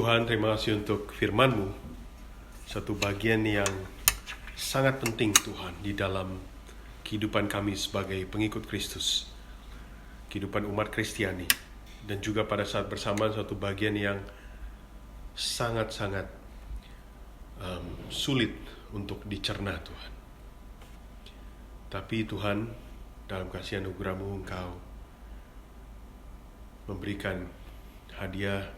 Tuhan, terima kasih untuk firman-Mu. Satu bagian yang sangat penting Tuhan di dalam kehidupan kami sebagai pengikut Kristus. Kehidupan umat Kristiani. Dan juga pada saat bersamaan satu bagian yang sangat-sangat sulit untuk dicerna Tuhan. Tapi Tuhan, dalam kasih anugerah-Mu Engkau memberikan hadiah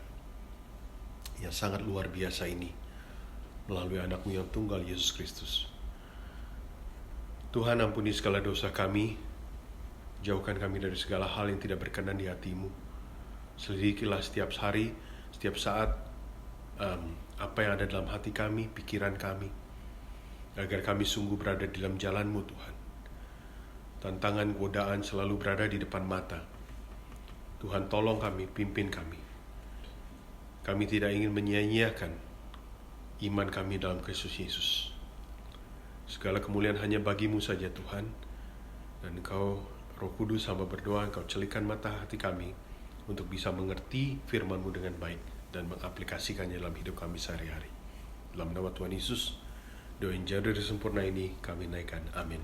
yang sangat luar biasa ini melalui anak-Mu yang tunggal, Yesus Kristus. Tuhan, ampuni segala dosa kami, jauhkan kami dari segala hal yang tidak berkenan di hati-Mu. Selidikilah setiap hari, setiap saat apa yang ada dalam hati kami, pikiran kami, agar kami sungguh berada di dalam jalan-Mu Tuhan. Tantangan, godaan selalu berada di depan mata. Tuhan, tolong kami, pimpin kami. Kami tidak ingin menyia-nyiakan iman kami dalam Kristus Yesus. Segala kemuliaan hanya bagi-Mu saja Tuhan. Dan Engkau, Roh Kudus, hamba berdoa, Engkau celikan mata hati kami untuk bisa mengerti firman-Mu dengan baik dan mengaplikasikannya dalam hidup kami sehari-hari. Dalam nama Tuhan Yesus, doa yang jauh dari sempurna ini kami naikkan. Amin.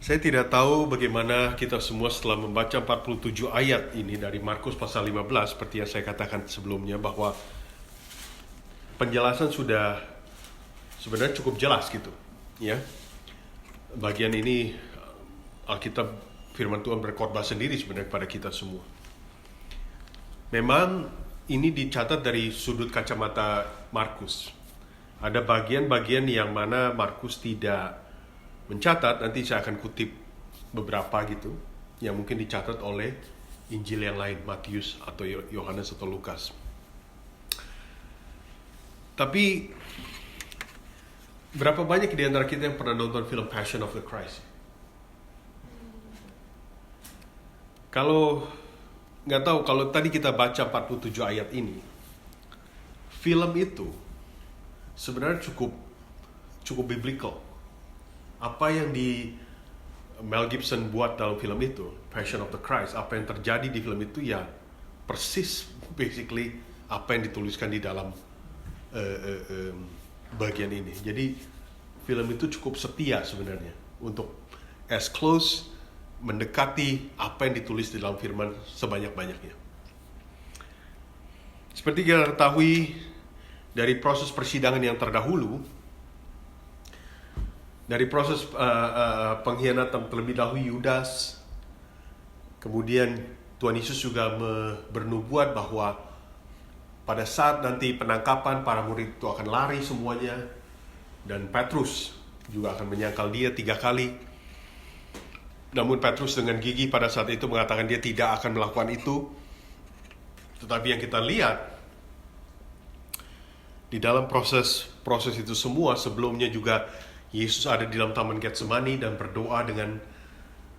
Saya tidak tahu bagaimana kita semua setelah membaca 47 ayat ini dari Markus pasal 15, seperti yang saya katakan sebelumnya, bahwa penjelasan sudah sebenarnya cukup jelas gitu, ya. Bagian ini Alkitab, firman Tuhan berkhotbah sendiri sebenarnya kepada kita semua. Memang ini dicatat dari sudut kacamata Markus. Ada bagian-bagian yang mana Markus tidak mencatat, nanti saya akan kutip beberapa gitu, yang mungkin dicatat oleh Injil yang lain, Matius atau Yohanes atau Lukas. Tapi berapa banyak di antara kita yang pernah nonton film Passion of the Christ? Kalau nggak tahu, kalau tadi kita baca 47 ayat ini, film itu sebenarnya cukup biblical. Apa yang di Mel Gibson buat dalam film itu, Passion of the Christ, apa yang terjadi di film itu ya persis basically apa yang dituliskan di dalam bagian ini. Jadi film itu cukup setia sebenarnya untuk as close, mendekati apa yang ditulis di dalam firman sebanyak-banyaknya. Seperti kita ketahui dari proses persidangan yang terdahulu, dari proses pengkhianatan terlebih dahulu Yudas, kemudian Tuhan Yesus juga bernubuat bahwa pada saat nanti penangkapan para murid itu akan lari semuanya, dan Petrus juga akan menyangkal dia 3 kali. Namun Petrus dengan gigih pada saat itu mengatakan dia tidak akan melakukan itu. Tetapi yang kita lihat di dalam proses itu semua, sebelumnya juga Yesus ada di dalam Taman Getsemani dan berdoa dengan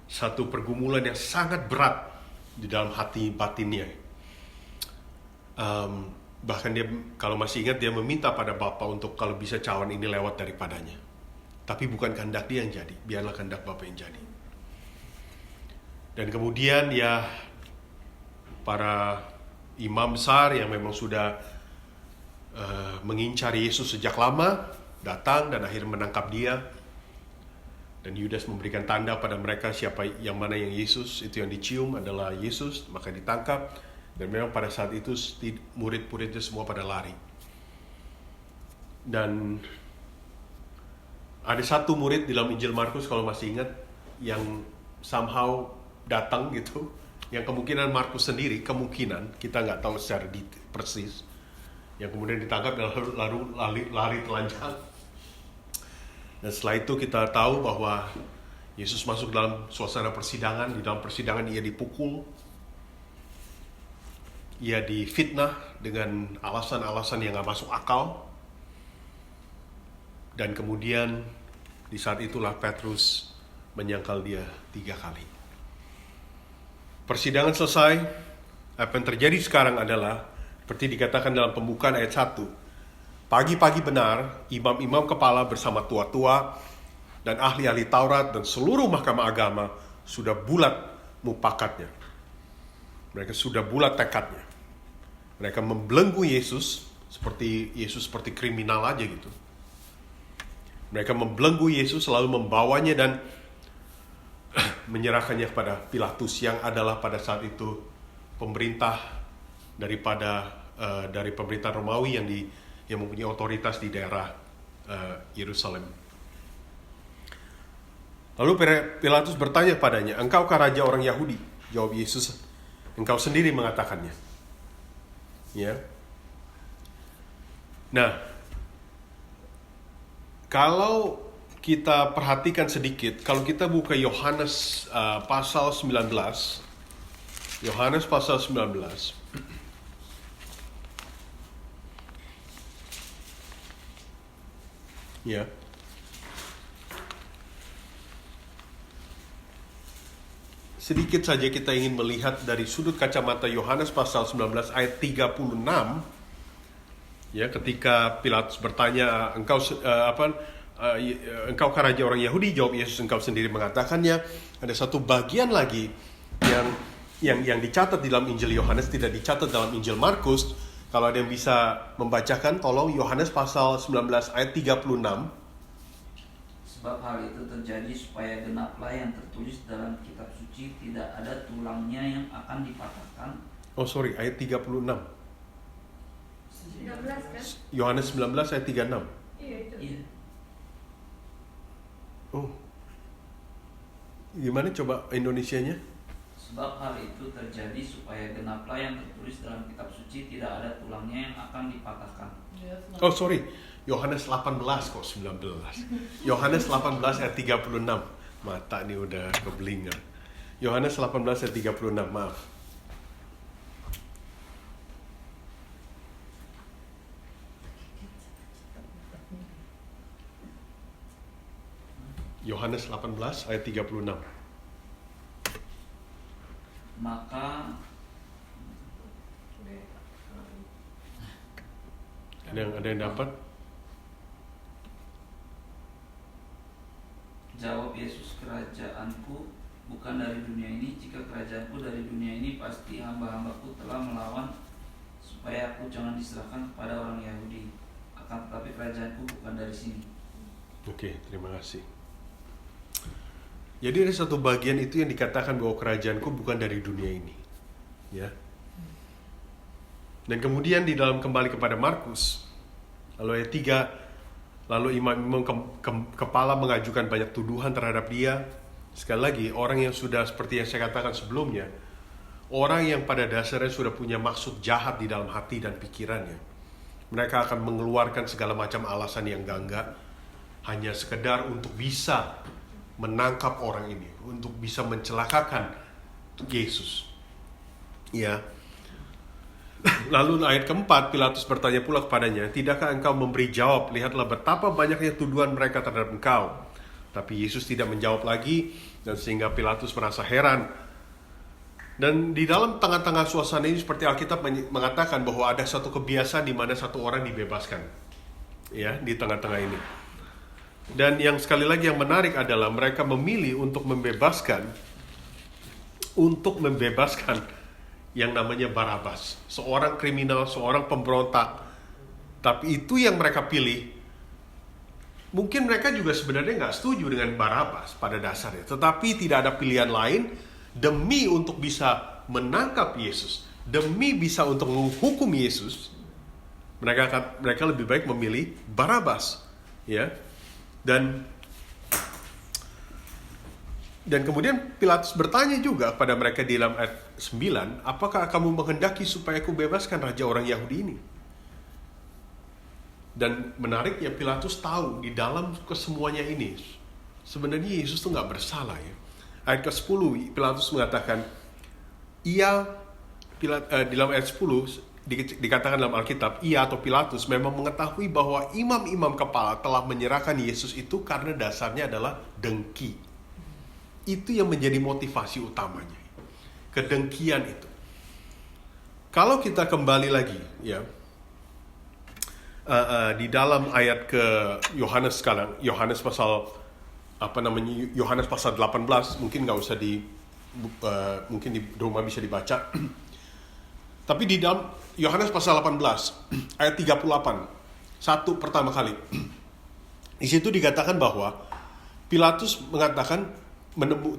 satu pergumulan yang sangat berat di dalam hati batinnya. Bahkan dia, kalau masih ingat, dia meminta pada Bapa untuk kalau bisa cawan ini lewat daripadanya. Tapi bukan kehendak dia yang jadi, biarlah kehendak Bapa yang jadi. Dan kemudian ya para imam besar yang memang sudah mengincar Yesus sejak lama datang dan akhirnya menangkap dia, dan Yudas memberikan tanda pada mereka siapa yang mana yang Yesus, itu yang dicium adalah Yesus, maka ditangkap. Dan memang pada saat itu murid-muridnya semua pada lari, dan ada satu murid di dalam Injil Markus kalau masih ingat yang somehow datang gitu, yang kemungkinan Markus sendiri, kemungkinan kita nggak tahu secara persis, yang kemudian ditangkap dan lalu lari telanjang. Dan setelah itu kita tahu bahwa Yesus masuk dalam suasana persidangan. Di dalam persidangan ia dipukul, ia difitnah dengan alasan-alasan yang gak masuk akal. Dan kemudian di saat itulah Petrus menyangkal dia 3 kali. Persidangan selesai. Apa yang terjadi sekarang adalah seperti dikatakan dalam pembukaan ayat 1. Pagi-pagi benar, imam-imam kepala bersama tua-tua dan ahli-ahli Taurat dan seluruh mahkamah agama sudah bulat mupakatnya. Mereka sudah bulat tekadnya. Mereka membelenggu Yesus seperti kriminal aja gitu. Mereka membelenggu Yesus, selalu membawanya dan menyerahkannya kepada Pilatus yang adalah pada saat itu pemerintah dari pemerintah Romawi yang mempunyai otoritas di daerah Yerusalem. Lalu Pilatus bertanya padanya, "Engkaukah raja orang Yahudi?" Jawab Yesus, "Engkau sendiri mengatakannya." Ya. Nah, kalau kita perhatikan sedikit, kalau kita buka Yohanes pasal 19, Yohanes pasal 19, ya. Sedikit saja kita ingin melihat dari sudut kacamata Yohanes pasal 19 ayat 36. Ya, ketika Pilatus bertanya, "Engkaukah raja orang Yahudi?" Jawab Yesus, "Engkau sendiri mengatakannya." Ada satu bagian lagi yang dicatat di dalam Injil Yohanes, tidak dicatat dalam Injil Markus. Kalau ada yang bisa membacakan, tolong. Yohanes pasal 19 ayat 36. Sebab hal itu terjadi supaya genaplah yang tertulis dalam kitab suci, tidak ada tulangnya yang akan dipatahkan. Ayat 36. 19 kan? Yohanes 19 ayat 36. Iya itu. Iya. Gimana coba Indonesianya? Sebab hal itu terjadi supaya genaplah yang tertulis dalam kitab suci, tidak ada tulangnya yang akan dipatahkan. Yohanes 18 kok 19. Yohanes 18 ayat 36. Mata nih udah kebelingan. Yohanes 18 ayat 36, maaf. Yohanes 18 ayat 36. Maka ada yang dapat? jawab Yesus, "Kerajaanku bukan dari dunia ini. Jika kerajaanku dari dunia ini, pasti hamba-hambaku telah melawan supaya aku jangan diserahkan kepada orang Yahudi. Akan tetapi kerajaanku bukan dari sini." Oke, terima kasih. Jadi ada satu bagian itu yang dikatakan bahwa kerajaanku bukan dari dunia ini. Ya. Dan kemudian di dalam kembali kepada Markus, lalu ayat 3, lalu imam-imam kepala mengajukan banyak tuduhan terhadap dia. Sekali lagi, orang yang sudah seperti yang saya katakan sebelumnya, orang yang pada dasarnya sudah punya maksud jahat di dalam hati dan pikirannya. Mereka akan mengeluarkan segala macam alasan yang enggak-enggak, hanya sekedar untuk bisa menangkap orang ini, untuk bisa mencelakakan Yesus. Ya. Lalu ayat keempat, Pilatus bertanya pula kepadanya, "Tidakkah engkau memberi jawab? Lihatlah betapa banyaknya tuduhan mereka terhadap engkau." Tapi Yesus tidak menjawab lagi, dan sehingga Pilatus merasa heran. Dan di dalam tengah-tengah suasana ini, seperti Alkitab mengatakan bahwa ada satu kebiasaan di mana satu orang dibebaskan. Ya, di tengah-tengah ini. Dan yang sekali lagi yang menarik adalah mereka memilih untuk membebaskan yang namanya Barabas, seorang kriminal, seorang pemberontak. Tapi itu yang mereka pilih. Mungkin mereka juga sebenarnya nggak setuju dengan Barabas pada dasarnya, tetapi tidak ada pilihan lain demi untuk bisa menangkap Yesus, demi bisa untuk menghukum Yesus. Mereka lebih baik memilih Barabas, ya. Dan kemudian Pilatus bertanya juga pada mereka di dalam ayat 9, "Apakah kamu menghendaki supaya aku bebaskan raja orang Yahudi ini?" Dan menariknya, Pilatus tahu di dalam kesemuanya ini sebenarnya Yesus itu nggak bersalah, ya. Ayat ke-10 Pilatus mengatakan, di dalam ayat 10 dikatakan dalam Alkitab, ia atau Pilatus memang mengetahui bahwa imam-imam kepala telah menyerahkan Yesus itu karena dasarnya adalah dengki. Itu yang menjadi motivasi utamanya, kedengkian itu. Kalau kita kembali lagi, ya, di dalam ayat ke Yohanes sekarang, Yohanes pasal 18, mungkin nggak usah mungkin di rumah bisa dibaca. Tapi di dalam Yohanes pasal 18 ayat 38, satu pertama kali. Di situ dikatakan bahwa Pilatus mengatakan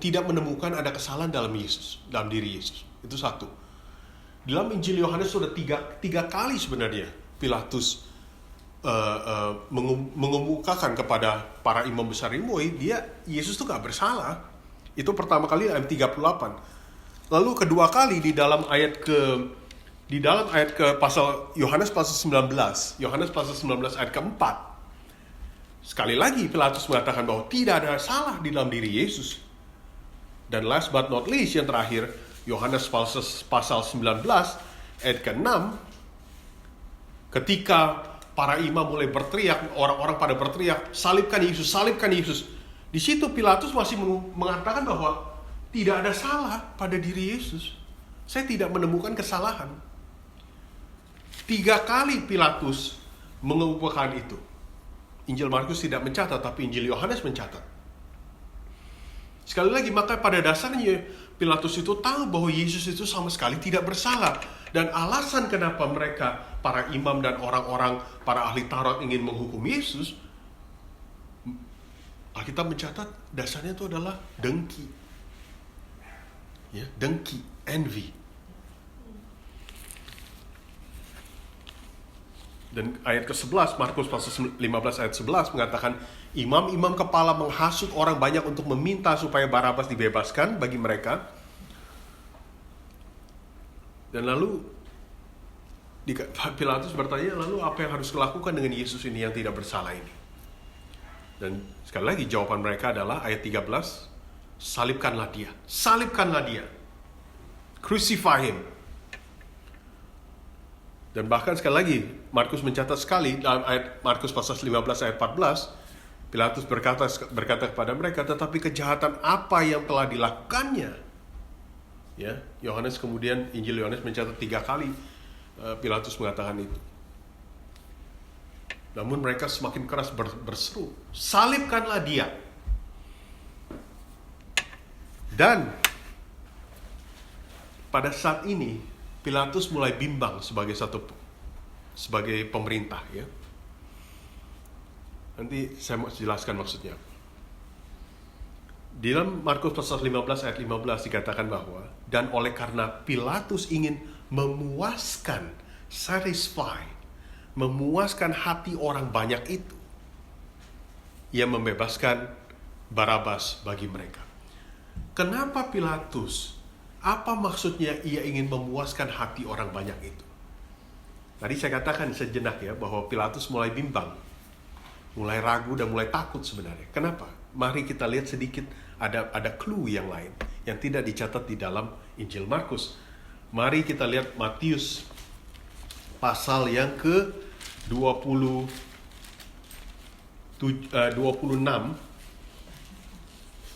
tidak menemukan ada kesalahan dalam Yesus, dalam diri Yesus. Itu satu. Dalam Injil Yohanes sudah tiga kali sebenarnya Pilatus mengemukakan kepada para imam besar ini bahwa Yesus itu gak bersalah. Itu pertama kali ayat 38. Lalu kedua kali di dalam ayat ke pasal Yohanes pasal 19 ayat keempat. Sekali lagi Pilatus mengatakan bahwa tidak ada salah di dalam diri Yesus. Dan last but not least yang terakhir, Yohanes pasal 19 ayat ke-6, ketika para imam mulai berteriak, orang-orang pada berteriak, salibkan Yesus, salibkan Yesus. Di situ Pilatus masih mengatakan bahwa tidak ada salah pada diri Yesus. Saya tidak menemukan kesalahan. 3 kali Pilatus mengemukakan itu. Injil Markus tidak mencatat, tapi Injil Yohanes mencatat. Sekali lagi, maka pada dasarnya Pilatus itu tahu bahwa Yesus itu sama sekali tidak bersalah. Dan alasan kenapa mereka, para imam dan orang-orang, para ahli Taurat ingin menghukum Yesus, Alkitab mencatat dasarnya itu adalah dengki. Ya, dengki, envy. Dan ayat ke-11, Markus pasal 15 ayat 11 mengatakan, imam-imam kepala menghasut orang banyak untuk meminta supaya Barabas dibebaskan bagi mereka. Dan lalu Pilatus bertanya, lalu apa yang harus dilakukan dengan Yesus ini yang tidak bersalah ini? Dan sekali lagi jawaban mereka adalah ayat 13, salibkanlah dia. Salibkanlah dia. Crucify him. Dan bahkan sekali lagi, Markus mencatat sekali dalam ayat Markus pasal 15 ayat 14, Pilatus berkata kepada mereka, tetapi kejahatan apa yang telah dilakukannya? Ya, Yohanes kemudian, Injil Yohanes mencatat 3 kali Pilatus mengatakan itu. Namun mereka semakin keras berseru, salibkanlah dia. Dan pada saat ini Pilatus mulai bimbang sebagai pemerintah, ya. Nanti saya mau jelaskan maksudnya. Di dalam Markus pasal 15 ayat 15 dikatakan bahwa, dan oleh karena Pilatus ingin memuaskan, memuaskan hati orang banyak itu, ia membebaskan Barabas bagi mereka. Kenapa Pilatus? Apa maksudnya ia ingin memuaskan hati orang banyak itu? Tadi saya katakan sejenak ya, bahwa Pilatus mulai bimbang, mulai ragu dan mulai takut sebenarnya. Kenapa? Mari kita lihat sedikit, ada clue yang lain yang tidak dicatat di dalam Injil Markus. Mari kita lihat Matius pasal yang ke-26.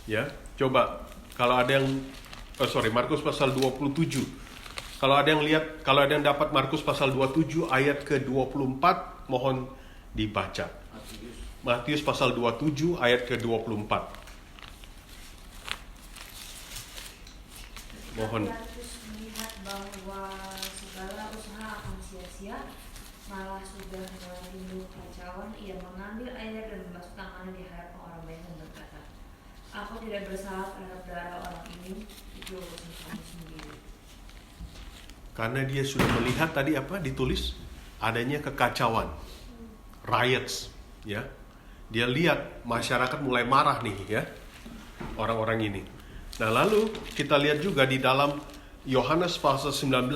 Ya, coba kalau ada yang Markus pasal 27. Kalau ada yang dapat Markus pasal 27 ayat ke-24, mohon dibaca. Matius pasal 27 ayat ke-24. Mohon. Pilatus melihat bahwa segala usaha akan sia-sia, malah sudah mulai timbul kekacauan, ia mengambil air dan membasuh tangannya di hadapan orang banyak dan berkata, aku tidak bersalah terhadap darah orang ini, itu urusan kamu sendiri. Karena dia sudah melihat tadi apa ditulis, adanya kekacauan, riots, ya. Dia lihat masyarakat mulai marah nih, ya, orang-orang ini. Nah, lalu kita lihat juga di dalam Yohanes pasal 19,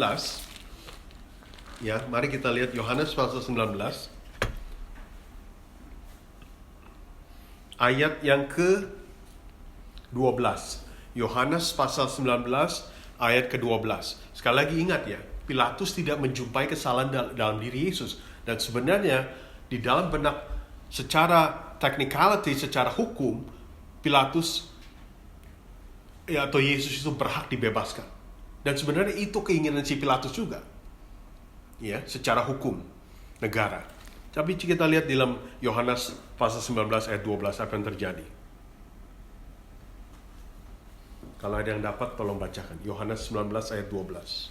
ya, mari kita lihat Yohanes pasal 19 ayat yang ke-12. Yohanes pasal 19 ayat ke-12. Sekali lagi ingat ya, Pilatus tidak menjumpai kesalahan dalam diri Yesus. Dan sebenarnya di dalam benak secara technicality, secara hukum, Pilatus atau Yesus itu berhak dibebaskan. Dan sebenarnya itu keinginan si Pilatus juga. Ya, secara hukum negara. Tapi kita lihat di dalam Yohanes pasal 19 ayat 12 apa yang terjadi. Kalau ada yang dapat tolong bacakan. Yohanes 19 ayat 12.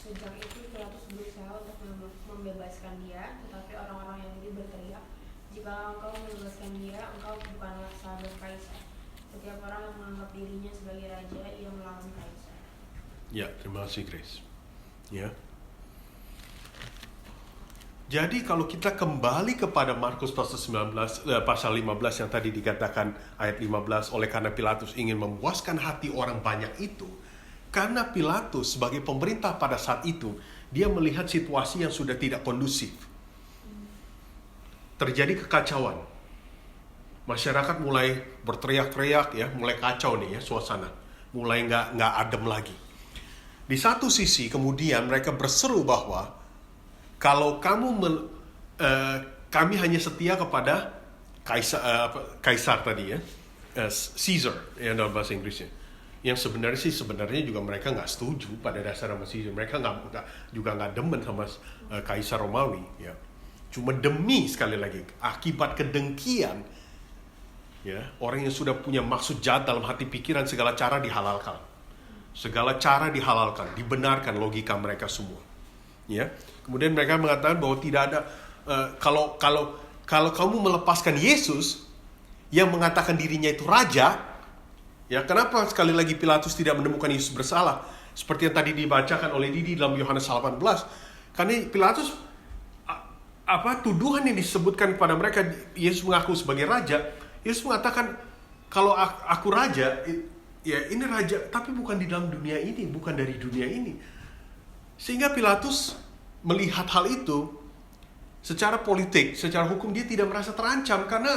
Sejak itu telah Jikalau engkau membebaskan dia, engkau bukanlah sahabat kaisar. Setiap orang yang menganggap dirinya sebagai raja, ia melawan kaisar. Ya, terima kasih Grace. Ya. Jadi kalau kita kembali kepada Markus pasal 15 yang tadi dikatakan ayat 15, oleh karena Pilatus ingin memuaskan hati orang banyak itu, karena Pilatus sebagai pemerintah pada saat itu, dia melihat situasi yang sudah tidak kondusif. Terjadi kekacauan. Masyarakat mulai berteriak-teriak ya, mulai kacau nih ya suasana. Mulai nggak adem lagi. Di satu sisi kemudian mereka berseru bahwa kalau kami hanya setia kepada kaisar tadi ya, Caesar ya dalam bahasa Inggrisnya. Yang sebenarnya juga mereka nggak setuju pada dasar sama Caesar. Mereka nggak demen sama kaisar Romawi ya. Cuma demi sekali lagi akibat kedengkian ya, orang yang sudah punya maksud jahat dalam hati pikiran, segala cara dihalalkan. Segala cara dihalalkan, dibenarkan logika mereka semua. Ya. Kemudian mereka mengatakan bahwa tidak ada kalau kamu melepaskan Yesus yang mengatakan dirinya itu raja, ya kenapa sekali lagi Pilatus tidak menemukan Yesus bersalah? Seperti yang tadi dibacakan oleh Didi dalam Yohanes 18. Karena Pilatus tuduhan yang disebutkan kepada mereka, Yesus mengaku sebagai raja. Yesus mengatakan kalau aku raja, ya ini raja, tapi bukan di dalam dunia ini, bukan dari dunia ini. Sehingga Pilatus melihat hal itu secara politik, secara hukum dia tidak merasa terancam karena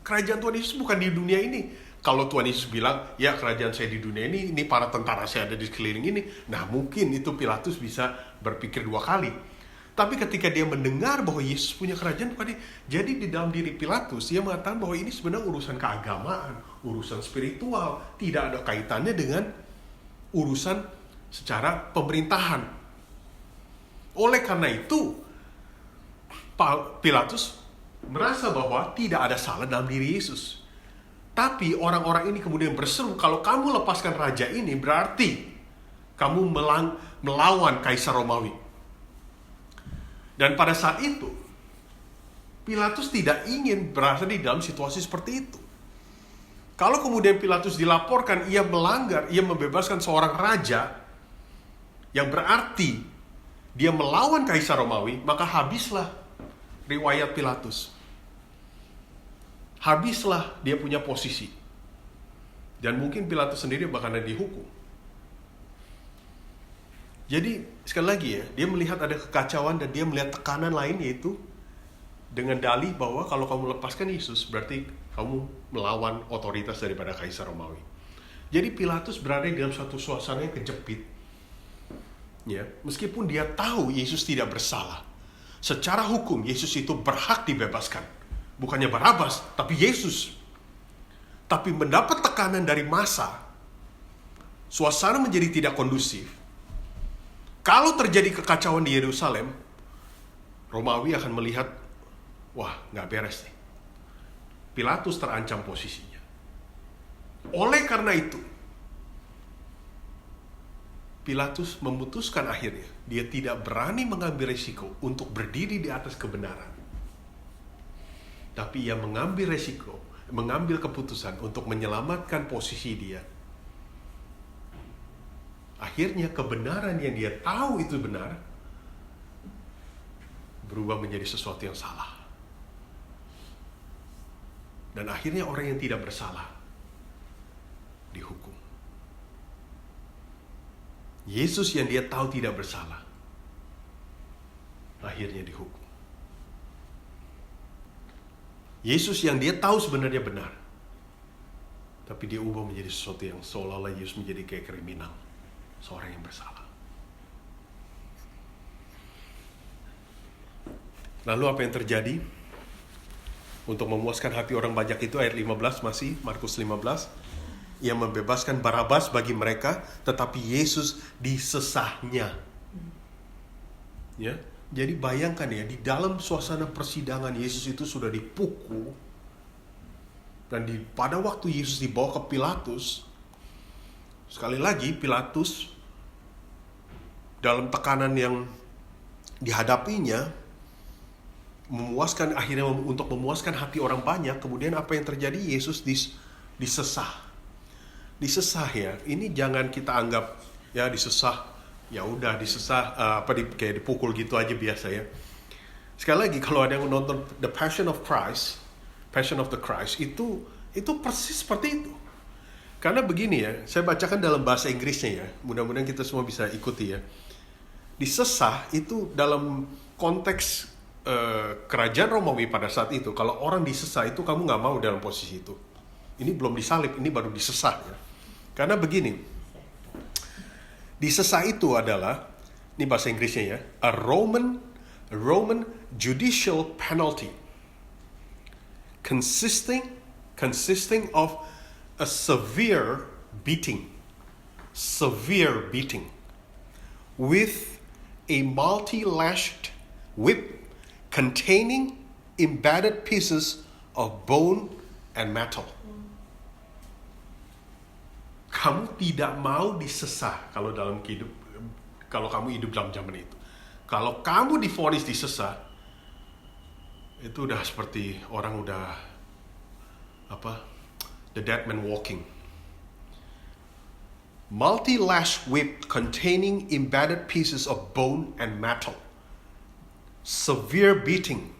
kerajaan Tuhan Yesus bukan di dunia ini. Kalau Tuhan Yesus bilang, ya kerajaan saya di dunia ini para tentara saya ada di sekeliling ini, nah mungkin itu Pilatus bisa berpikir dua kali. Tapi ketika dia mendengar bahwa Yesus punya kerajaan bukan dia, jadi di dalam diri Pilatus dia mengatakan bahwa ini sebenarnya urusan keagamaan, urusan spiritual, tidak ada kaitannya dengan urusan secara pemerintahan. Oleh karena itu, Pilatus merasa bahwa tidak ada salah dalam diri Yesus. Tapi orang-orang ini kemudian berseru, kalau kamu lepaskan raja ini berarti kamu melawan Kaisar Romawi. Dan pada saat itu, Pilatus tidak ingin berada di dalam situasi seperti itu. Kalau kemudian Pilatus dilaporkan ia melanggar, ia membebaskan seorang raja, yang berarti dia melawan Kaisar Romawi, maka habislah riwayat Pilatus. Habislah dia punya posisi. Dan mungkin Pilatus sendiri bakalan dihukum. Jadi sekali lagi ya, dia melihat ada kekacauan dan dia melihat tekanan lain, yaitu dengan dalih bahwa kalau kamu lepaskan Yesus berarti kamu melawan otoritas daripada Kaisar Romawi. Jadi Pilatus berada di dalam suatu suasana yang kejepit. Ya, meskipun dia tahu Yesus tidak bersalah. Secara hukum Yesus itu berhak dibebaskan. Bukannya Barabas, tapi Yesus. Tapi mendapat tekanan dari massa, suasana menjadi tidak kondusif. Kalau terjadi kekacauan di Yerusalem, Romawi akan melihat, wah nggak beres nih. Pilatus terancam posisinya. Oleh karena itu, Pilatus memutuskan akhirnya, dia tidak berani mengambil risiko untuk berdiri di atas kebenaran. Tapi ia mengambil risiko, mengambil keputusan untuk menyelamatkan posisi dia. Akhirnya kebenaran yang dia tahu itu benar berubah menjadi sesuatu yang salah. Dan akhirnya orang yang tidak bersalah dihukum. Yesus yang dia tahu tidak bersalah akhirnya dihukum. Yesus yang dia tahu sebenarnya benar, tapi dia ubah menjadi sesuatu yang seolah-olah Yesus menjadi kayak kriminal. Seorang yang bersalah. Lalu apa yang terjadi? Untuk memuaskan hati orang banyak itu, ayat 15 masih, Markus 15. Ia membebaskan Barabas bagi mereka, tetapi Yesus disesahnya. Ya, jadi bayangkan ya, di dalam suasana persidangan Yesus itu sudah dipukul. Dan pada waktu Yesus dibawa ke Pilatus, sekali lagi Pilatus dalam tekanan yang dihadapinya, akhirnya untuk memuaskan hati orang banyak. Kemudian apa yang terjadi? Yesus disesah. Disesah ya. Ini jangan kita anggap ya disesah. Ya udah disesah kayak dipukul gitu aja biasa ya. Sekali lagi kalau ada yang nonton The Passion of the Christ itu persis seperti itu. Karena begini ya, saya bacakan dalam bahasa Inggrisnya ya. Mudah-mudahan kita semua bisa ikuti ya. Disesah itu dalam konteks kerajaan Romawi pada saat itu. Kalau orang disesah itu kamu nggak mau dalam posisi itu. Ini belum disalib, ini baru disesah ya. Karena begini, disesah itu adalah, ini bahasa Inggrisnya ya, a Roman judicial penalty consisting of a severe beating with a multi-lashed whip containing embedded pieces of bone and metal. Kamu tidak mau disesah kalau kamu hidup dalam zaman itu. Kalau kamu divonis disesah, itu udah seperti orang the dead man walking. Multi-lash whip containing embedded pieces of bone and metal. Severe beating.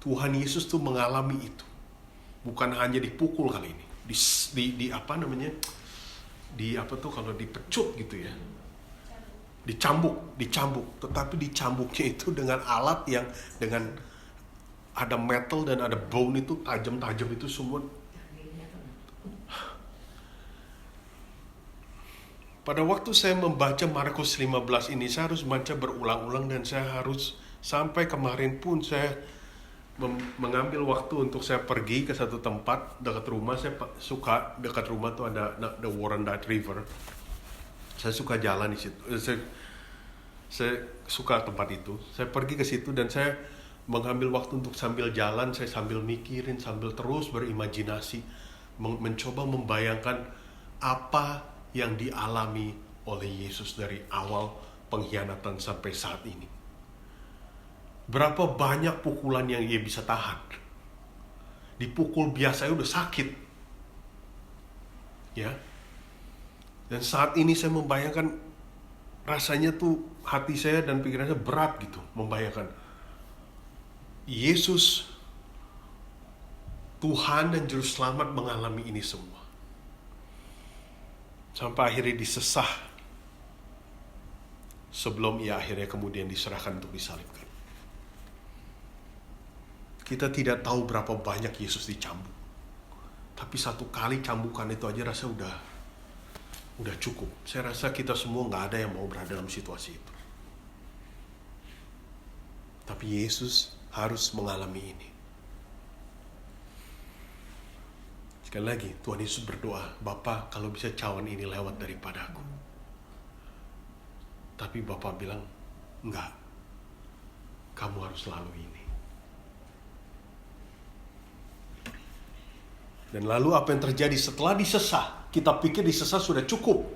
Tuhan Yesus tuh mengalami itu. Bukan hanya dipukul kali ini. Kalau dipecut gitu ya. Dicambuk. Tetapi dicambuknya itu dengan alat yang dengan ada metal dan ada bone itu tajam-tajam itu semua. Pada waktu saya membaca Markus 15 ini, saya harus baca berulang-ulang dan saya harus sampai kemarin pun saya mengambil waktu untuk saya pergi ke satu tempat dekat rumah. Saya suka dekat rumah tuh ada the Warrandyte River. Saya suka jalan di situ. Saya suka tempat itu. Saya pergi ke situ dan saya mengambil waktu untuk sambil jalan, saya sambil mikirin, sambil terus berimajinasi, mencoba membayangkan apa yang dialami oleh Yesus dari awal pengkhianatan sampai saat ini. Berapa banyak pukulan yang ia bisa tahan. Dipukul biasanya udah sakit. Ya. Dan saat ini saya membayangkan rasanya tuh hati saya dan pikirannya berat gitu membayangkan Yesus Tuhan dan Juru Selamat mengalami ini semua. Sampai akhirnya disesah sebelum ia akhirnya kemudian diserahkan untuk disalibkan. Kita tidak tahu berapa banyak Yesus dicambuk. Tapi satu kali cambukan itu aja rasa udah cukup. Saya rasa kita semua gak ada yang mau berada dalam situasi itu. Tapi Yesus harus mengalami ini. Sekali lagi, Tuhan Yesus berdoa, Bapa, kalau bisa cawan ini lewat daripada aku. Tapi Bapa bilang, enggak. Kamu harus lalui ini. Dan lalu apa yang terjadi setelah disesah? Kita pikir disesah sudah cukup.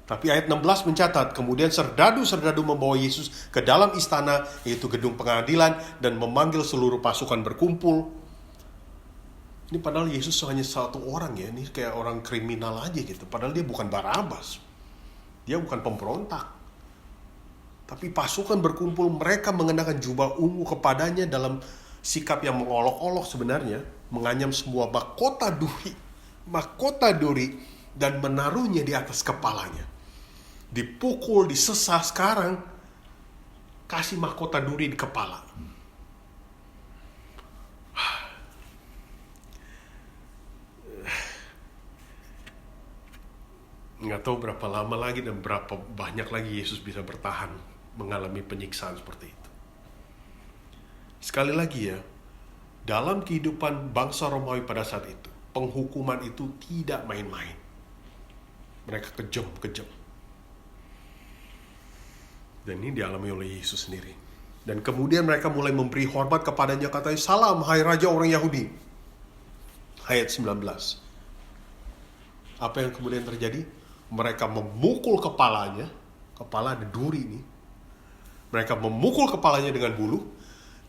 Tapi ayat 16 mencatat, kemudian serdadu-serdadu membawa Yesus ke dalam istana, yaitu gedung pengadilan, dan memanggil seluruh pasukan berkumpul. Ini padahal Yesus hanya satu orang ya, ini kayak orang kriminal aja gitu. Padahal dia bukan Barabas, dia bukan pemberontak. Tapi pasukan berkumpul, mereka mengenakan jubah ungu kepadanya dalam sikap yang mengolok-olok sebenarnya, menganyam sebuah mahkota duri, dan menaruhnya di atas kepalanya. Dipukul, disesah, sekarang kasih mahkota duri di kepala. Nggak tahu berapa lama lagi dan berapa banyak lagi Yesus bisa bertahan mengalami penyiksaan seperti itu. Sekali lagi ya, dalam kehidupan bangsa Romawi pada saat itu, penghukuman itu tidak main-main. Mereka kejam. Dan ini dialami oleh Yesus sendiri. Dan kemudian mereka mulai memberi hormat kepadanya, katanya, "Salam, hai Raja orang Yahudi." Ayat 19. Apa yang kemudian terjadi? Mereka memukul kepalanya, kepala ada duri ini. Mereka memukul kepalanya dengan bulu,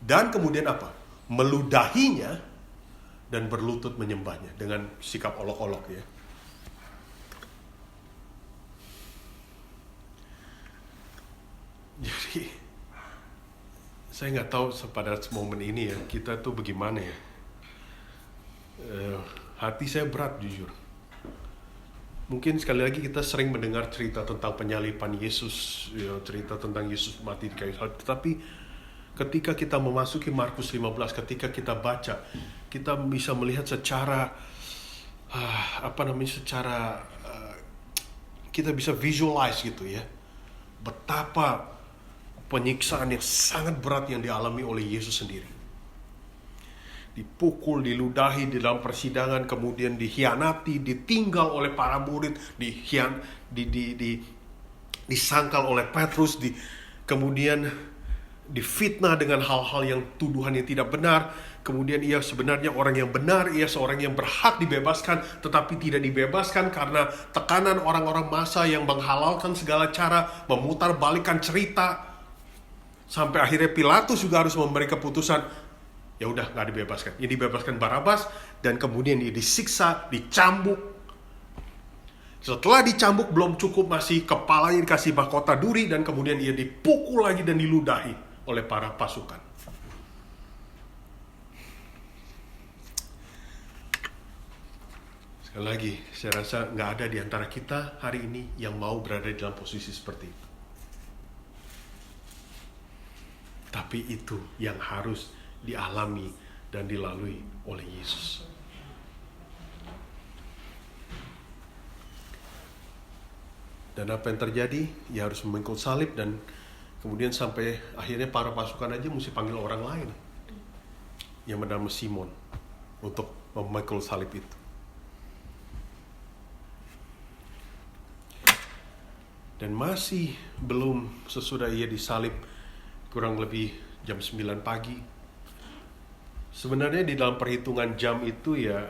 Dan kemudian apa? Meludahinya dan berlutut menyembahnya dengan sikap olok-olok ya. Jadi saya nggak tahu pada momen ini ya, kita tuh bagaimana ya. Hati saya berat jujur. Mungkin sekali lagi kita sering mendengar cerita tentang penyaliban Yesus, ya, cerita tentang Yesus mati di kayu salib. Tetapi ketika kita memasuki Markus 15, ketika kita baca, kita bisa melihat secara kita bisa visualize gitu ya, betapa penyiksaan yang sangat berat yang dialami oleh Yesus sendiri. Dipukul, diludahi di dalam persidangan, kemudian dikhianati, ditinggal oleh para murid, disangkal oleh Petrus, kemudian difitnah dengan hal-hal yang tuduhan yang tidak benar. Kemudian ia sebenarnya orang yang benar, ia seorang yang berhak dibebaskan, tetapi tidak dibebaskan karena tekanan orang-orang massa yang menghalalkan segala cara, memutarbalikkan cerita. Sampai akhirnya Pilatus juga harus memberi keputusan, ya udah nggak dibebaskan. Ini dibebaskan Barabas, dan kemudian dia disiksa, dicambuk. Setelah dicambuk belum cukup, masih kepalanya dikasih mahkota duri, dan kemudian ia dipukul lagi dan diludahi oleh para pasukan. Sekali lagi, saya rasa nggak ada di antara kita hari ini yang mau berada di dalam posisi seperti itu. Tapi itu yang harus dialami dan dilalui oleh Yesus. Dan apa yang terjadi? Ia harus memikul salib, dan kemudian sampai akhirnya para pasukan aja mesti panggil orang lain yang bernama Simon untuk memikul salib itu. Dan masih belum sesudah ia disalib, kurang lebih jam 9 pagi. Sebenarnya di dalam perhitungan jam itu ya,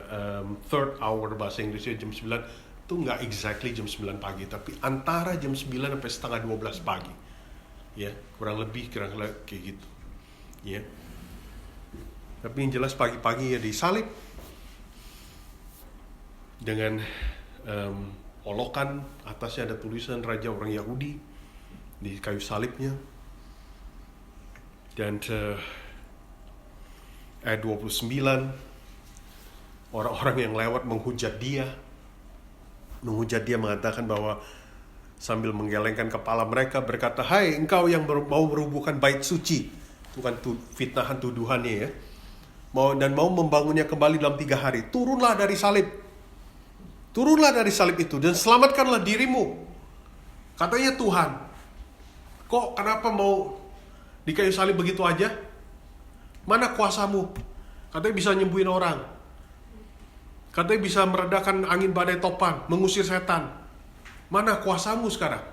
third hour bahasa Inggrisnya jam 9 itu nggak exactly jam 9 pagi, tapi antara jam 9 sampai setengah 12 pagi. Ya, kurang lebih kayak gitu. Ya. Tapi yang jelas pagi-pagi ya disalib dengan olokan, atasnya ada tulisan Raja Orang Yahudi di kayu salibnya. Dan ayat 29, orang-orang yang lewat menghujat dia mengatakan bahwa sambil menggelengkan kepala mereka berkata, "Hai engkau yang mau merubuhkan bait suci," itu kan fitnahan tuduhannya ya, mau membangunnya kembali dalam 3 hari, turunlah dari salib itu dan selamatkanlah dirimu. Katanya Tuhan, kok kenapa mau di kayu salib begitu aja? Mana kuasamu? Katanya bisa nyembuhin orang. Katanya bisa meredakan angin badai topan, mengusir setan. Mana kuasamu sekarang?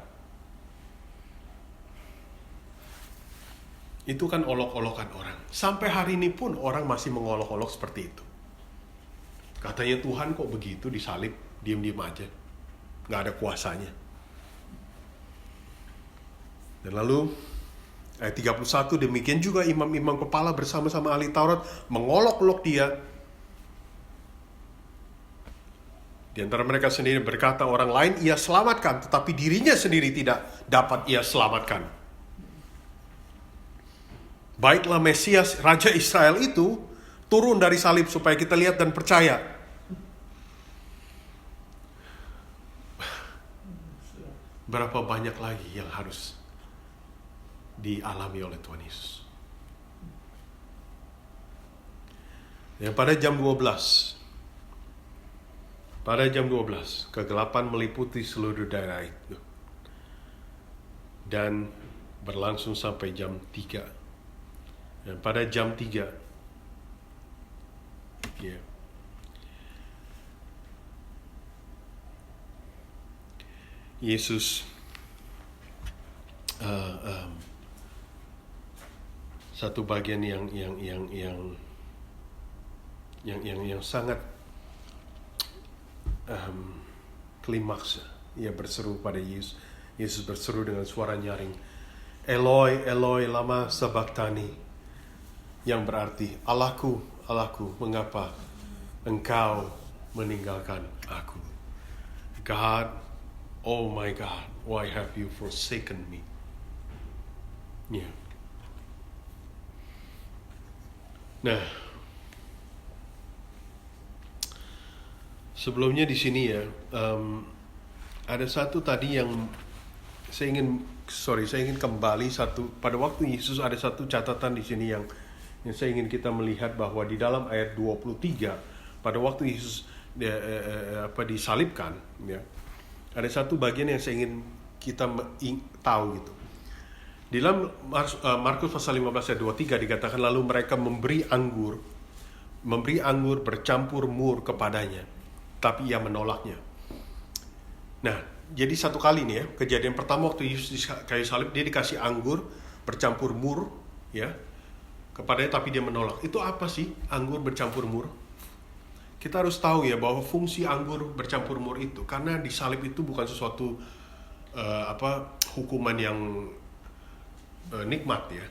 Itu kan olok-olokan orang. Sampai hari ini pun orang masih mengolok-olok seperti itu. Katanya Tuhan kok begitu disalib, diam-diam aja. Nggak ada kuasanya. Dan lalu ayat 31, demikian juga imam-imam kepala bersama-sama ahli Taurat mengolok-olok dia. Di antara mereka sendiri berkata, orang lain ia selamatkan, tetapi dirinya sendiri tidak dapat ia selamatkan. Baiklah Mesias, Raja Israel itu turun dari salib supaya kita lihat dan percaya. Berapa banyak lagi yang harus dialami oleh Tuhan Yesus. Yang pada jam 12, kegelapan meliputi seluruh daerah itu. Dan berlangsung sampai jam 3. Dan pada jam 3, Yesus satu bagian yang sangat klimaks. Ia berseru pada Yesus. Yesus berseru dengan suara nyaring, "Eloi, Eloi, lama sabachthani." yang berarti, Allahku, Allahku, mengapa Engkau meninggalkan aku? God, oh my God, why have you forsaken me? Ya. Nah, sebelumnya di sini ya, ada satu tadi yang saya ingin kembali pada waktu Yesus ada satu catatan di sini yang saya ingin kita melihat bahwa di dalam ayat 23 pada waktu Yesus disalibkan, ya, ada satu bagian yang saya ingin kita tahu gitu. Di dalam Markus pasal 15 ayat 23 dikatakan lalu mereka memberi anggur bercampur mur kepadanya, tapi ia menolaknya. Nah, jadi satu kali nih ya, kejadian pertama waktu Yesus di kayu salib, dia dikasih anggur bercampur mur ya kepadanya, tapi dia menolak. Itu apa sih anggur bercampur mur? Kita harus tahu ya bahwa fungsi anggur bercampur mur itu, karena di salib itu bukan sesuatu hukuman yang nikmat ya,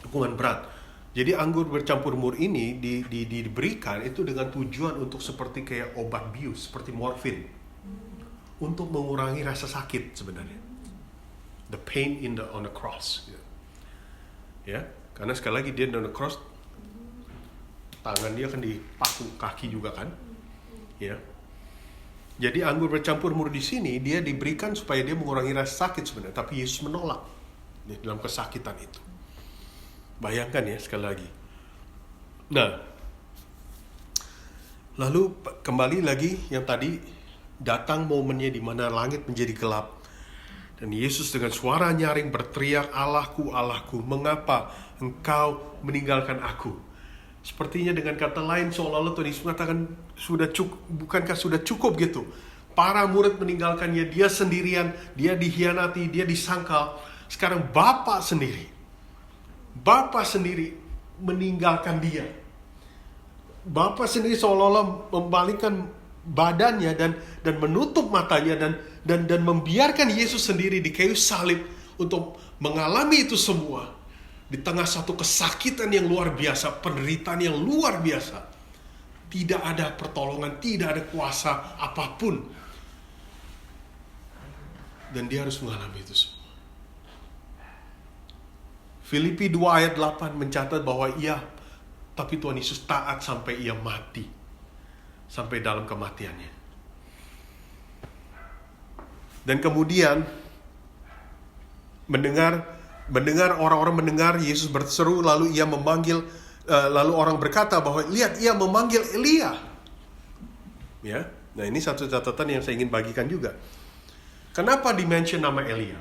hukuman berat. Jadi anggur bercampur mur ini diberikan itu dengan tujuan untuk seperti kayak obat bius, seperti morfin, untuk mengurangi rasa sakit sebenarnya, the pain on the cross, ya. Karena sekali lagi dia on the cross, tangan dia kan dipaku, kaki juga kan, ya. Jadi anggur bercampur mur di sini dia diberikan supaya dia mengurangi rasa sakit sebenarnya, tapi Yesus menolak ya, dalam kesakitan itu. Bayangkan ya sekali lagi. Nah, lalu kembali lagi yang tadi. Datang momennya di mana langit menjadi gelap. Dan Yesus dengan suara nyaring berteriak, Allahku, Allahku, mengapa Engkau meninggalkan aku? Sepertinya dengan kata lain seolah-olah Tuhan Yesus mengatakan, bukankah sudah cukup gitu? Para murid meninggalkannya, dia sendirian, dia dikhianati, dia disangkal. Sekarang Bapa sendiri meninggalkan dia. Bapa sendiri seolah-olah membalikkan badannya dan menutup matanya dan membiarkan Yesus sendiri di kayu salib untuk mengalami itu semua di tengah satu kesakitan yang luar biasa, penderitaan yang luar biasa. Tidak ada pertolongan, tidak ada kuasa apapun, dan dia harus mengalami itu semua. Filipi 2 ayat 8 mencatat bahwa tapi Tuhan Yesus taat sampai ia mati, sampai dalam kematiannya. Dan kemudian mendengar orang-orang mendengar Yesus berseru, lalu ia memanggil, lalu orang berkata bahwa lihat ia memanggil Elia. Ya, nah ini satu catatan yang saya ingin bagikan juga. Kenapa di-mention nama Elia?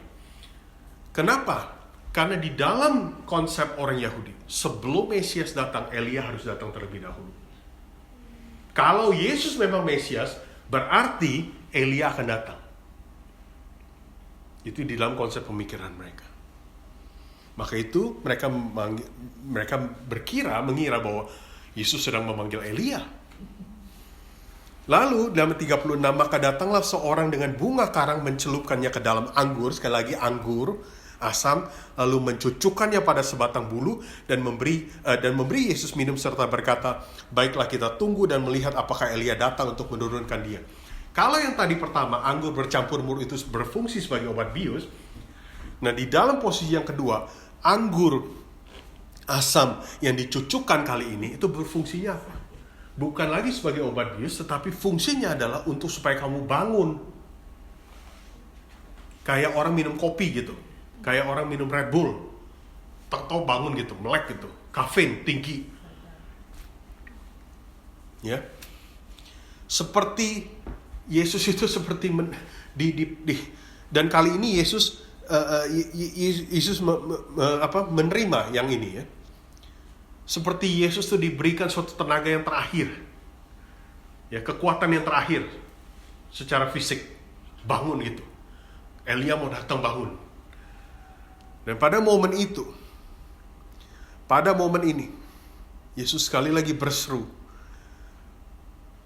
Kenapa? Karena di dalam konsep orang Yahudi, sebelum Mesias datang, Elia harus datang terlebih dahulu. Kalau Yesus memang Mesias, berarti Elia akan datang. Itu di dalam konsep pemikiran mereka. Maka itu mereka mengira bahwa Yesus sedang memanggil Elia. Lalu dalam 36, maka datanglah seorang dengan bunga karang mencelupkannya ke dalam anggur, sekali lagi anggur asam, lalu mencucukkannya pada sebatang bulu dan memberi Yesus minum serta berkata, baiklah kita tunggu dan melihat apakah Elia datang untuk menurunkan dia. Kalau yang tadi pertama anggur bercampur mur itu berfungsi sebagai obat bius, nah di dalam posisi yang kedua anggur asam yang dicucukkan kali ini itu berfungsinya apa? Bukan lagi sebagai obat bius, tetapi fungsinya adalah untuk supaya kamu bangun. Kayak orang minum kopi gitu. Kayak orang minum Red Bull, tahu bangun gitu, melek gitu, kafein tinggi, ya. Seperti Yesus itu seperti dan kali ini Yesus menerima yang ini ya. Seperti Yesus itu diberikan suatu tenaga yang terakhir, ya, kekuatan yang terakhir secara fisik, bangun gitu. Elia mau datang bangun. Dan pada momen ini, Yesus sekali lagi berseru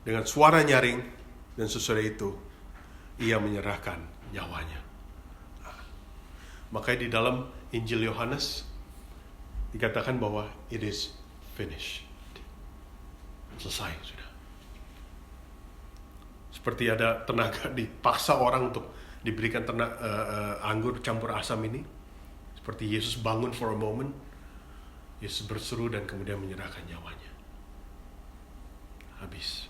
dengan suara nyaring, dan sesudah itu ia menyerahkan nyawanya. Makanya di dalam Injil Yohanes dikatakan bahwa it is finished. Selesai sudah. Seperti ada tenaga, dipaksa orang untuk diberikan anggur campur asam ini. Seperti Yesus bangun for a moment, Yesus berseru dan kemudian menyerahkan nyawanya. Habis.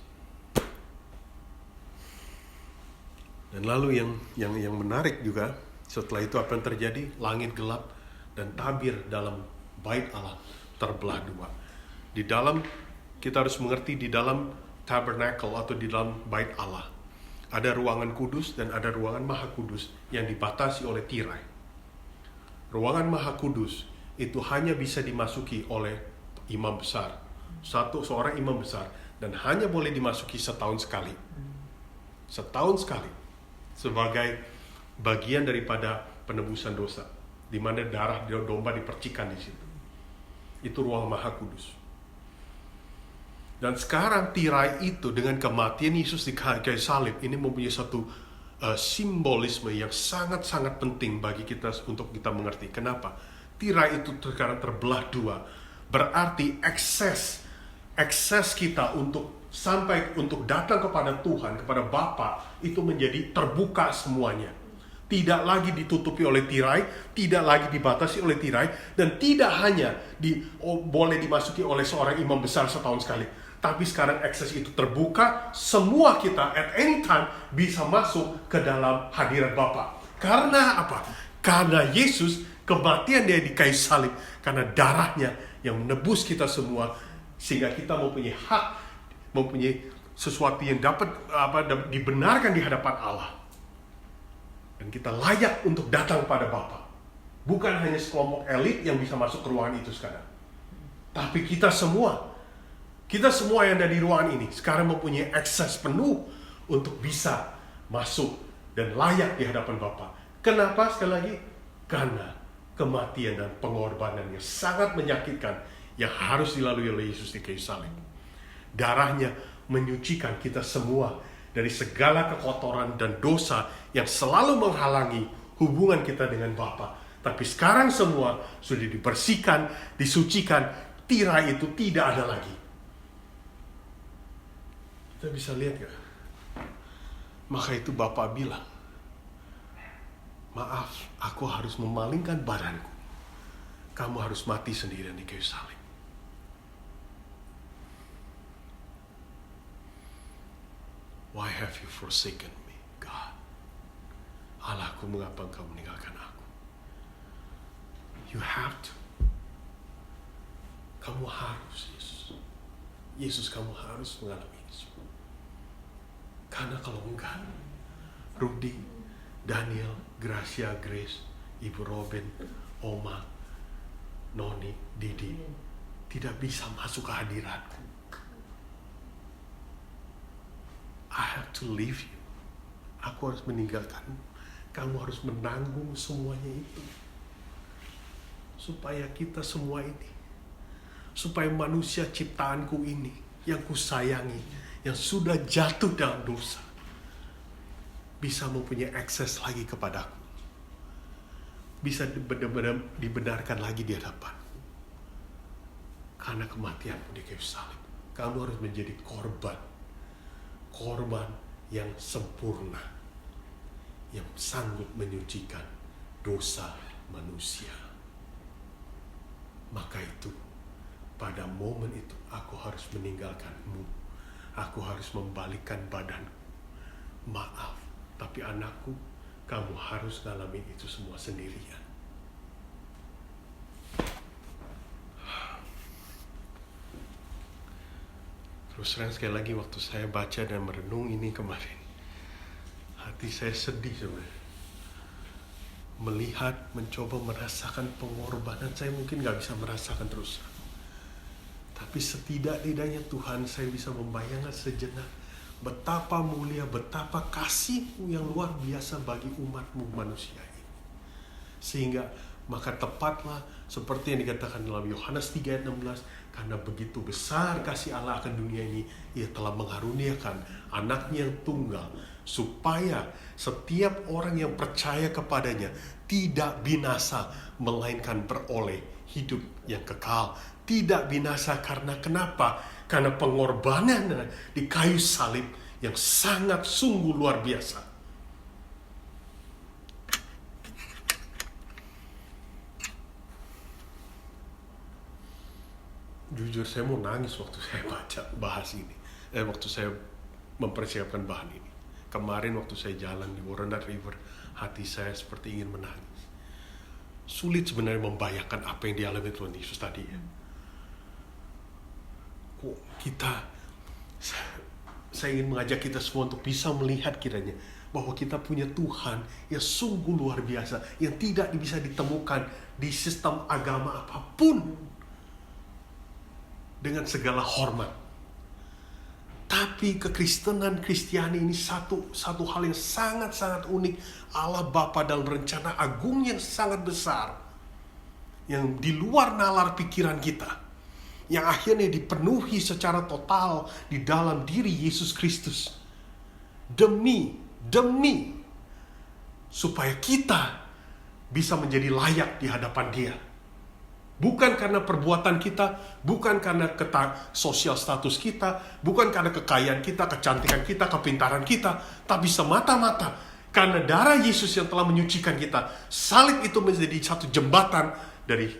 Dan lalu yang menarik juga, setelah itu apa yang terjadi? Langit gelap dan tabir dalam bait Allah terbelah dua. Di dalam, kita harus mengerti, di dalam tabernacle atau di dalam bait Allah ada ruangan kudus dan ada ruangan maha kudus yang dibatasi oleh tirai. Ruangan maha kudus itu hanya bisa dimasuki oleh imam besar, seorang imam besar, dan hanya boleh dimasuki setahun sekali. Setahun sekali, sebagai bagian daripada penebusan dosa, di mana darah domba dipercikan di situ. Itu ruang maha kudus. Dan sekarang tirai itu dengan kematian Yesus di kayu salib ini mempunyai satu simbolisme yang sangat-sangat penting bagi kita untuk kita mengerti. Kenapa? Tirai itu sekarang terbelah dua. Berarti akses kita untuk datang kepada Tuhan, kepada Bapa, itu menjadi terbuka semuanya. Tidak lagi ditutupi oleh tirai, tidak lagi dibatasi oleh tirai, dan tidak hanya boleh dimasuki oleh seorang imam besar setahun sekali. Tapi sekarang akses itu terbuka, semua kita at any time bisa masuk ke dalam hadirat Bapa. Karena apa? Karena Yesus, kematian dia di kayu salib, karena darahnya yang menebus kita semua, sehingga kita mempunyai hak, mempunyai sesuatu yang dapat dibenarkan di hadapan Allah. Dan kita layak untuk datang pada Bapa. Bukan hanya sekelompok elit yang bisa masuk ke ruangan itu sekarang. Tapi kita semua yang ada di ruangan ini sekarang mempunyai akses penuh untuk bisa masuk dan layak di hadapan Bapa. Kenapa? Sekali lagi, karena kematian dan pengorbanan yang sangat menyakitkan yang harus dilalui oleh Yesus di kayu salib. Darahnya menyucikan kita semua dari segala kekotoran dan dosa yang selalu menghalangi hubungan kita dengan Bapa. Tapi sekarang semua sudah dibersihkan, disucikan, tirai itu tidak ada lagi. Kita bisa lihat gak? Maka itu Bapa bilang, maaf, aku harus memalingkan badanku. Kamu harus mati sendirian di kayu salib. Why have you forsaken me, God? Allahku, mengapa engkau meninggalkan aku? You have to. Kamu harus, Yesus. Yesus, kamu harus mengalami ini semua. Karena kalau enggak, Rudy, Daniel, Gracia, Grace, Ibu Robin, Oma, Noni, Didi tidak bisa masuk ke hadiratku. I have to leave you. Aku harus meninggalkanmu. Kamu harus menanggung semuanya itu. Supaya kita semua ini, supaya manusia ciptaanku ini yang kusayangi, yang sudah jatuh dalam dosa, bisa mempunyai akses lagi kepadaku. Bisa benar-benar dibenarkan lagi di hadapan. Karena kematianmu di kayu salib, kamu harus menjadi korban yang sempurna, yang sanggup menyucikan dosa manusia. Maka itu, pada momen itu aku harus meninggalkanmu. Aku harus membalikkan badanku. Maaf, tapi anakku, kamu harus ngalamin itu semua sendirian. Terus terang sekali lagi, waktu saya baca dan merenung ini kemarin, hati saya sedih sebenarnya. Melihat, mencoba merasakan pengorbanan, saya mungkin gak bisa merasakan terus. Tapi setidak-tidaknya Tuhan, saya bisa membayangkan sejenak betapa mulia, betapa kasih-Mu yang luar biasa bagi umat-Mu manusia ini. Sehingga maka tepatlah seperti yang dikatakan dalam Yohanes 3 ayat 16, karena begitu besar kasih Allah akan dunia ini, Ia telah mengaruniakan anaknya yang tunggal, supaya setiap orang yang percaya kepadanya tidak binasa, melainkan beroleh hidup yang kekal, tidak binasa. Karena kenapa? Karena pengorbanan di kayu salib yang sangat sungguh luar biasa. Jujur saya mau nangis waktu saya bahas ini. Waktu saya mempersiapkan bahan ini. Kemarin waktu saya jalan di Woronac River, hati saya seperti ingin menangis. Sulit sebenarnya membayangkan apa yang dialami Tuhan Yesus tadi ya. Kok saya ingin mengajak kita semua untuk bisa melihat kiranya bahwa kita punya Tuhan yang sungguh luar biasa, yang tidak bisa ditemukan di sistem agama apapun dengan segala hormat. Tapi kekristenan Kristiani ini satu hal yang sangat-sangat unik. Allah Bapa dalam rencana agung yang sangat besar, yang di luar nalar pikiran kita, yang akhirnya dipenuhi secara total di dalam diri Yesus Kristus. Demi supaya kita bisa menjadi layak di hadapan Dia. Bukan karena perbuatan kita, bukan karena sosial status kita, bukan karena kekayaan kita, kecantikan kita, kepintaran kita, tapi semata-mata karena darah Yesus yang telah menyucikan kita. Salib itu menjadi satu jembatan dari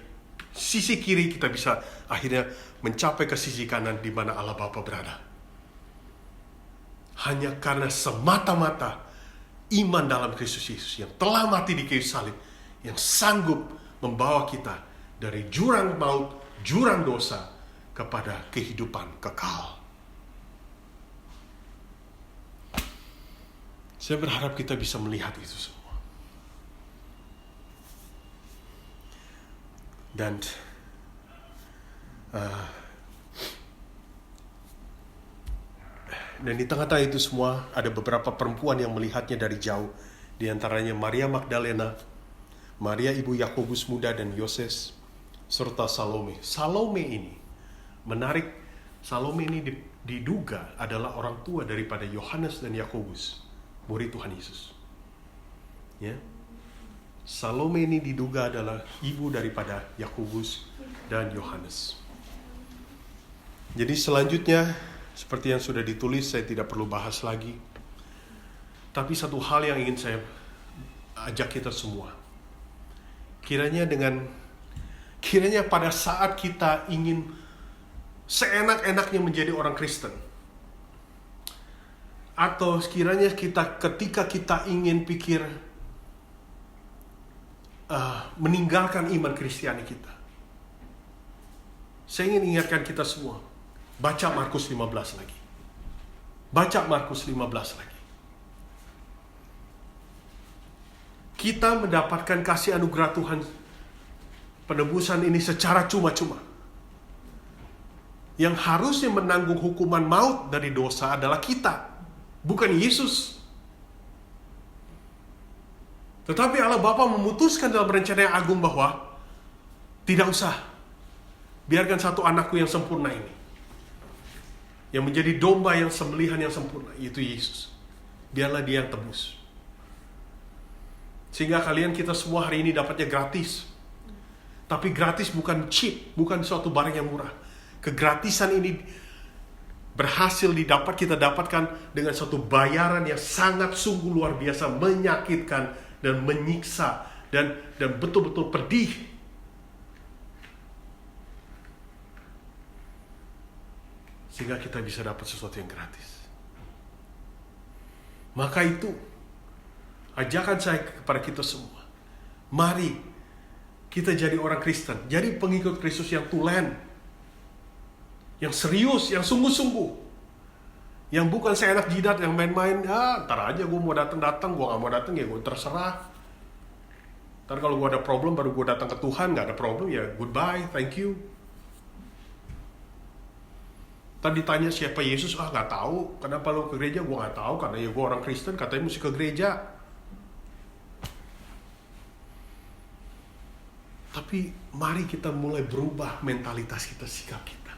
sisi kiri kita bisa akhirnya mencapai ke sisi kanan di mana Allah Bapa berada. Hanya karena semata-mata iman dalam Kristus Yesus yang telah mati di kayu salib, yang sanggup membawa kita dari jurang maut, jurang dosa, kepada kehidupan kekal. Saya berharap kita bisa melihat itu semua. Dan di tengah-tengah itu semua ada beberapa perempuan yang melihatnya dari jauh. Di antaranya Maria Magdalena, Maria ibu Yakobus muda dan Yoses, serta Salome. Salome ini menarik. Salome ini diduga adalah orang tua daripada Yohanes dan Yakobus, murid Tuhan Yesus. Ya. Salome ini diduga adalah ibu daripada Yakobus dan Yohanes. Jadi selanjutnya, seperti yang sudah ditulis, saya tidak perlu bahas lagi. Tapi satu hal yang ingin saya ajak kita semua. Kiranya pada saat kita ingin seenak-enaknya menjadi orang Kristen, atau kiranya ketika kita ingin pikir meninggalkan iman Kristiani kita, saya ingin ingatkan kita semua, baca Markus 15 lagi. Baca Markus 15 lagi. Kita mendapatkan kasih anugerah Tuhan, penebusan ini secara cuma-cuma. Yang harusnya menanggung hukuman maut dari dosa adalah kita, bukan Yesus. Tetapi Allah Bapa memutuskan dalam rencana yang agung bahwa tidak usah, biarkan satu anakku yang sempurna ini, yang menjadi domba yang sembelihan yang sempurna, yaitu Yesus. Biarlah Dia yang tebus. Sehingga kita semua hari ini dapatnya gratis. Tapi gratis bukan cheap, bukan suatu barang yang murah. Kegratisan ini kita dapatkan dengan suatu bayaran yang sangat sungguh luar biasa, menyakitkan dan menyiksa dan betul-betul pedih. Sehingga kita bisa dapat sesuatu yang gratis. Maka itu ajakan saya kepada kita semua. Mari kita jadi orang Kristen, jadi pengikut Kristus yang tulen, yang serius, yang sungguh-sungguh, yang bukan seenak jidat, yang main-main. Ntar aja gue mau datang, gue gak mau datang ya gue terserah. Ntar kalau gue ada problem baru gue datang ke Tuhan, gak ada problem ya goodbye, thank you. Ntar ditanya siapa Yesus, gak tahu. Kenapa lo ke gereja? Gue gak tahu, karena ya gue orang Kristen, katanya mesti ke gereja. Tapi mari kita mulai berubah mentalitas kita, sikap kita.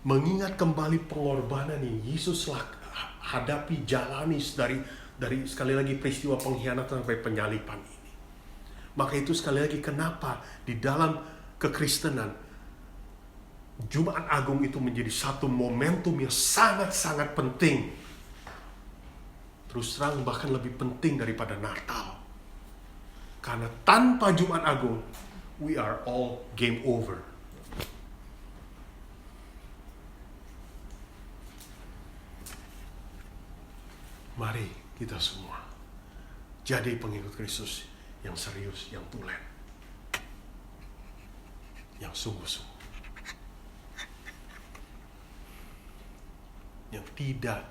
Mengingat kembali pengorbanan yang Yesus hadapi, jalani dari sekali lagi peristiwa pengkhianatan sampai penyalipan ini. Maka itu sekali lagi kenapa di dalam kekristenan, Jumat Agung itu menjadi satu momentum yang sangat-sangat penting. Terus terang bahkan lebih penting daripada Natal. Karena tanpa Jumat Agung, we are all game over. Mari kita semua jadi pengikut Kristus yang serius, yang tulen, yang sungguh-sungguh, yang tidak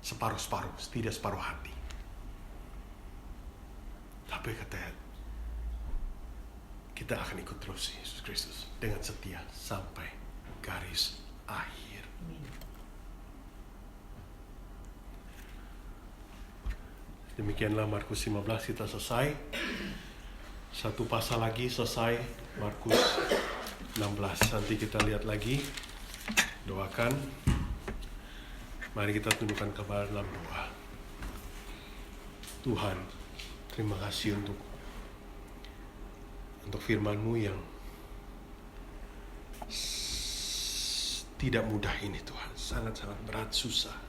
separuh-separuh, tidak separuh hati. Tapi kita akan ikut terus Yesus Kristus dengan setia sampai garis akhir. Demikianlah Markus 15 kita selesai. Satu pasal lagi selesai, Markus 16. Nanti kita lihat lagi. Doakan. Mari kita tundukkan kepala dalam doa. Tuhan, terima kasih untuk firman-Mu yang tidak mudah ini Tuhan. Sangat-sangat berat, susah.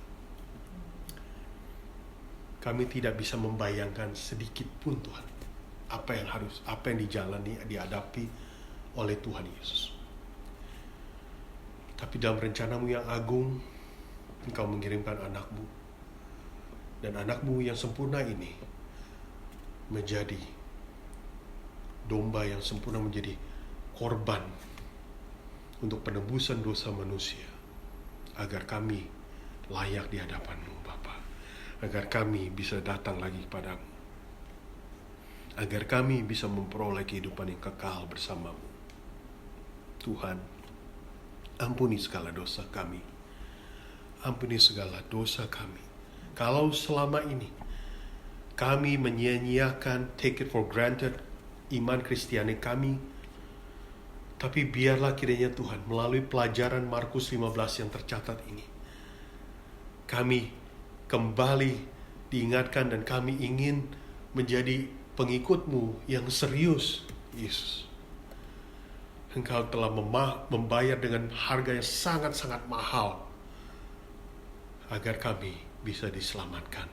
Kami tidak bisa membayangkan sedikit pun Tuhan apa yang dijalani, dihadapi oleh Tuhan Yesus. Tapi dalam rencana-Mu yang agung, Engkau mengirimkan anak-Mu, dan anak-Mu yang sempurna ini menjadi domba yang sempurna, menjadi korban untuk penebusan dosa manusia, agar kami layak di hadapan-Mu Bapa, agar kami bisa datang lagi kepadamu, agar kami bisa memperoleh kehidupan yang kekal bersama-Mu. Tuhan, ampuni segala dosa kami, ampuni segala dosa kami. Kalau selama ini kami menyia-nyiakan, take it for granted, iman Kristiani kami, tapi biarlah kiranya Tuhan, melalui pelajaran Markus 15 yang tercatat ini, kami kembali diingatkan dan kami ingin menjadi pengikut-Mu yang serius, Yesus. Engkau telah membayar dengan harga yang sangat-sangat mahal agar kami bisa diselamatkan.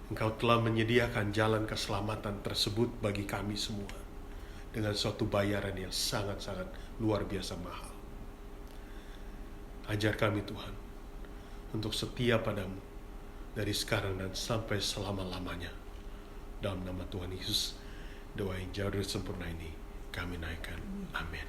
Engkau telah menyediakan jalan keselamatan tersebut bagi kami semua dengan suatu bayaran yang sangat-sangat luar biasa mahal. Ajar kami Tuhan untuk setia padamu dari sekarang dan sampai selama-lamanya. Dalam nama Tuhan Yesus, doa yang jauh dari sempurna ini kami naikkan. Amin.